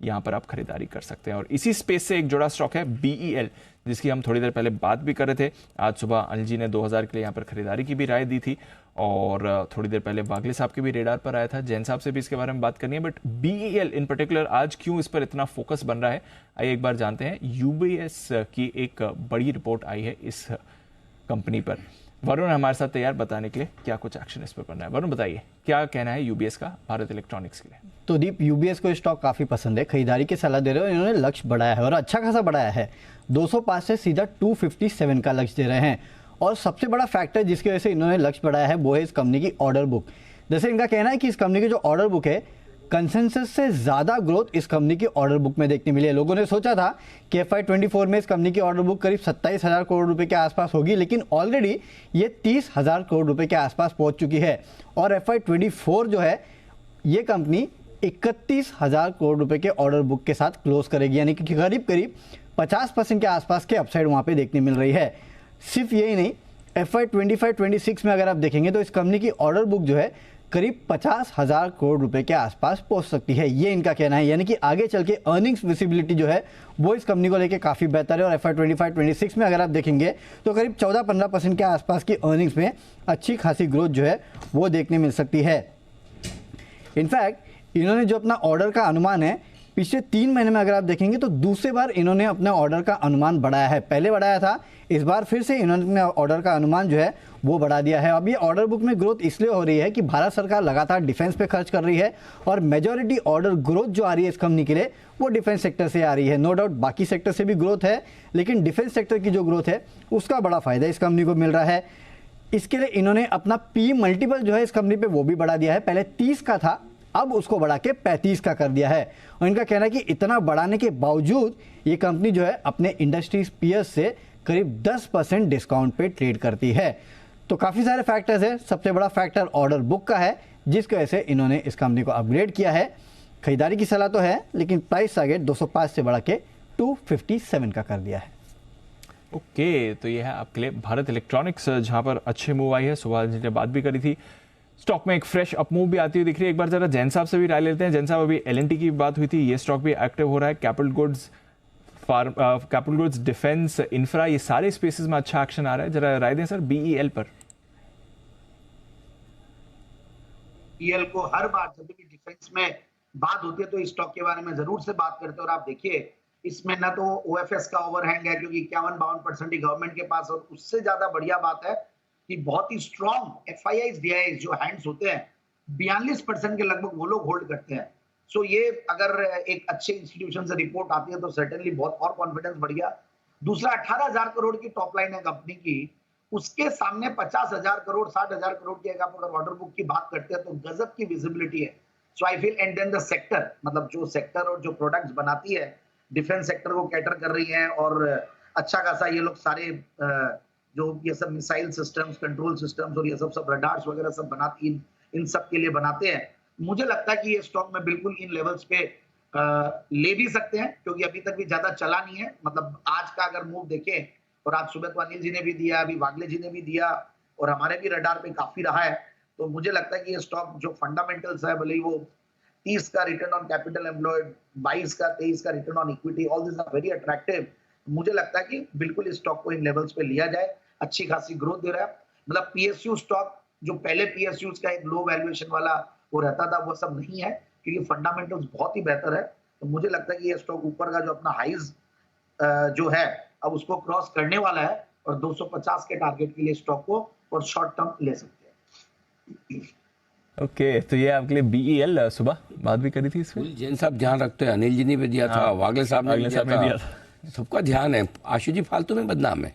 यहाँ पर आप खरीदारी कर सकते हैं। और इसी स्पेस से एक जुड़ा स्टॉक है BEL, जिसकी हम थोड़ी देर पहले बात भी कर रहे थे। आज सुबह अनिल जी ने 2000 के लिए यहाँ पर खरीदारी की भी राय दी थी, और थोड़ी देर पहले वागले साहब के भी रेडार पर आया था। जैन साहब से भी इसके बारे में बात करनी है, बट BEL इन पर्टिकुलर आज क्यों इस पर इतना फोकस बन रहा है, आइए एक बार जानते हैं। UBS की एक बड़ी रिपोर्ट आई है इस कंपनी पर। वरुण हमारे साथ तैयार बताने के लिए क्या कुछ एक्शन इस पर करना है। वरुण बताइए, क्या कहना है UBS का भारत इलेक्ट्रॉनिक्स के लिए। तो दीप, UBS को स्टॉक काफ़ी पसंद है, खरीदारी की सलाह दे रहे हो। इन्होंने लक्ष्य बढ़ाया है और अच्छा खासा बढ़ाया है, 205 से सीधा 257 का लक्ष्य दे रहे हैं। और सबसे बड़ा फैक्टर जिसकी वजह से इन्होंने लक्ष्य बढ़ाया है वो है इस कंपनी की ऑर्डर बुक। जैसे इनका कहना है कि इस कंपनी की जो ऑर्डर बुक है, कंसेंसस से ज़्यादा ग्रोथ इस कंपनी की ऑर्डर बुक में देखने मिली है। लोगों ने सोचा था कि FY24 में इस कंपनी की ऑर्डर बुक करीब 27,000 करोड़ रुपए के आसपास होगी, लेकिन ऑलरेडी ये 30,000 करोड़ रुपए के आसपास पहुंच चुकी है। और FY24 जो है, ये कंपनी 31,000 करोड़ रुपए के ऑर्डर बुक के साथ क्लोज करेगी, यानी कि करीब करीब 50% के आसपास के अपसाइड वहाँ पे देखने मिल रही है। सिर्फ यही नहीं, FY25-26 में अगर आप देखेंगे तो इस कंपनी की ऑर्डर बुक जो है करीब 50,000 करोड़ रुपए के आसपास पहुंच सकती है, ये इनका कहना है। यानी कि आगे चल के अर्निंग्स विजिबिलिटी जो है वो इस कंपनी को लेके काफ़ी बेहतर है। और FY25-26 में अगर आप देखेंगे तो करीब 14-15% के आसपास की अर्निंग्स में अच्छी खासी ग्रोथ जो है वो देखने मिल सकती है। इनफैक्ट इन्होंने जो अपना ऑर्डर का अनुमान है, पिछले 3 महीने में अगर आप देखेंगे तो दूसरी बार इन्होंने अपना ऑर्डर का अनुमान बढ़ाया है। पहले बढ़ाया था, इस बार फिर से इन्होंने अपने ऑर्डर का अनुमान जो है वो बढ़ा दिया है। अब ये ऑर्डर बुक में ग्रोथ इसलिए हो रही है कि भारत सरकार लगातार डिफेंस पे खर्च कर रही है और मेजॉरिटी ऑर्डर ग्रोथ जो आ रही है इस कंपनी के लिए वो डिफेंस सेक्टर से आ रही है। नो डाउट बाकी सेक्टर से भी ग्रोथ है, लेकिन डिफेंस सेक्टर की जो ग्रोथ है उसका बड़ा फायदा इस कंपनी को मिल रहा है। इसके लिए इन्होंने अपना P मल्टीपल जो है इस कंपनी पे वो भी बढ़ा दिया है। पहले 30 का था, अब उसको बढ़ा के 35 का कर दिया है। और इनका कहना है कि इतना बढ़ाने के बावजूद ये कंपनी जो है अपने इंडस्ट्रीज पीयर्स से करीब 10% डिस्काउंट पे ट्रेड करती है। तो काफ़ी सारे फैक्टर्स हैं, सबसे बड़ा फैक्टर ऑर्डर बुक का है, जिसकी वजह से इन्होंने इस कंपनी को अपग्रेड किया है। खरीदारी की सलाह तो है, लेकिन प्राइस टारगेट 205 से बढ़ा के 257 का कर दिया है। ओके, तो ये है आपके लिए भारत इलेक्ट्रॉनिक्स, जहां पर अच्छे मूव आई है। सुबह जी ने बात भी करी थी, स्टॉक में एक फ्रेश अपमूव भी आती हुई दिख रही है। एक बार जरा जैन साहब से भी राय लेते हैं। जैन साहब, अभी L&T की बात हुई थी, ये स्टॉक भी एक्टिव हो रहा है। कैपिटल गुड्स, डिफेंस, इंफ्रा, ये सारे स्पेसेस में अच्छा एक्शन आ रहा है। जरा राय दें सर BEL पर। BEL को हर बार जब भी डिफेंस में बात होती है तो इस स्टॉक के बारे में जरूर से बात करते हैं। और आप देखिए, इसमें ना तो OFS का ओवरहैंग है क्योंकि 51-52% ही गवर्नमेंट के पास, और उससे ज्यादा बढ़िया बात है कि बहुत ही स्ट्रॉन्ग FIIs DIIs जो हैंड्स होते हैं 42% के लगभग वो लोग होल्ड करते हैं। सो ये अगर एक अच्छे इंस्टीट्यूशन से रिपोर्ट आती है तो सर्टेनली बहुत और कॉन्फिडेंस बढ़ गया। दूसरा, 18,000 करोड़ की टॉप लाइन है कंपनी की, उसके सामने 50,000 करोड़ 60,000 करोड़ की अगर आप ऑर्डर बुक की बात करते हैं तो गजब की विजिबिलिटी है। So I feel, and then the sector, मतलब जो सेक्टर और जो प्रोडक्ट्स बनाती है डिफेंस सेक्टर को कैटर कर रही है, और अच्छा खासा ये लोग सारे जो ये सब मिसाइल सिस्टम्स, कंट्रोल सिस्टम्स और ये सब रडार्स वगैरह सब बनाती, इन सब के लिए बनाते हैं। मुझे लगता है कि ये स्टॉक में बिल्कुल इन लेवल्स पे ले भी सकते हैं, क्योंकि अभी तक भी ज्यादा चला नहीं है। मतलब आज का अगर मूव देखें, और आज सुबह तो अनिल जी ने भी दिया, अभी वागले जी ने भी दिया, और हमारे भी रडार पे काफी रहा है, तो मुझे लगता है कि ये स्टॉक जो फंडामेंटल्स है, भले ही वो 30 का रिटर्न ऑन कैपिटल एम्प्लॉयड, 22 का 23 का return on equity, all this are very attractive. मुझे लगता है कि बिल्कुल इस स्टॉक को इन लेवल्स पे लिया जाए, अच्छी खासी ग्रोथ दे रहा है। मतलब PSU स्टॉक जो पहले PSUs का एक लो वैल्यूएशन वाला वो रहता था, वो सब नहीं है, क्योंकि फंडामेंटल्स बहुत ही बेहतर है। तो मुझे लगता है कि ये स्टॉक ऊपर का जो अपना हाइज जो है अब उसको क्रॉस करने वाला है, और 250 के टारगेट के लिए स्टॉक को और शॉर्ट टर्म ले सकते हैं। ओके, तो ये आपके लिए BEL, सुबह बात भी करी थी इसमें। जैन साहब ध्यान रखते हैं, अनिल जी ने भी दिया था, वागले साहब ने दिया था, सबका ध्यान है। आशु जी फालतू में बदनाम है।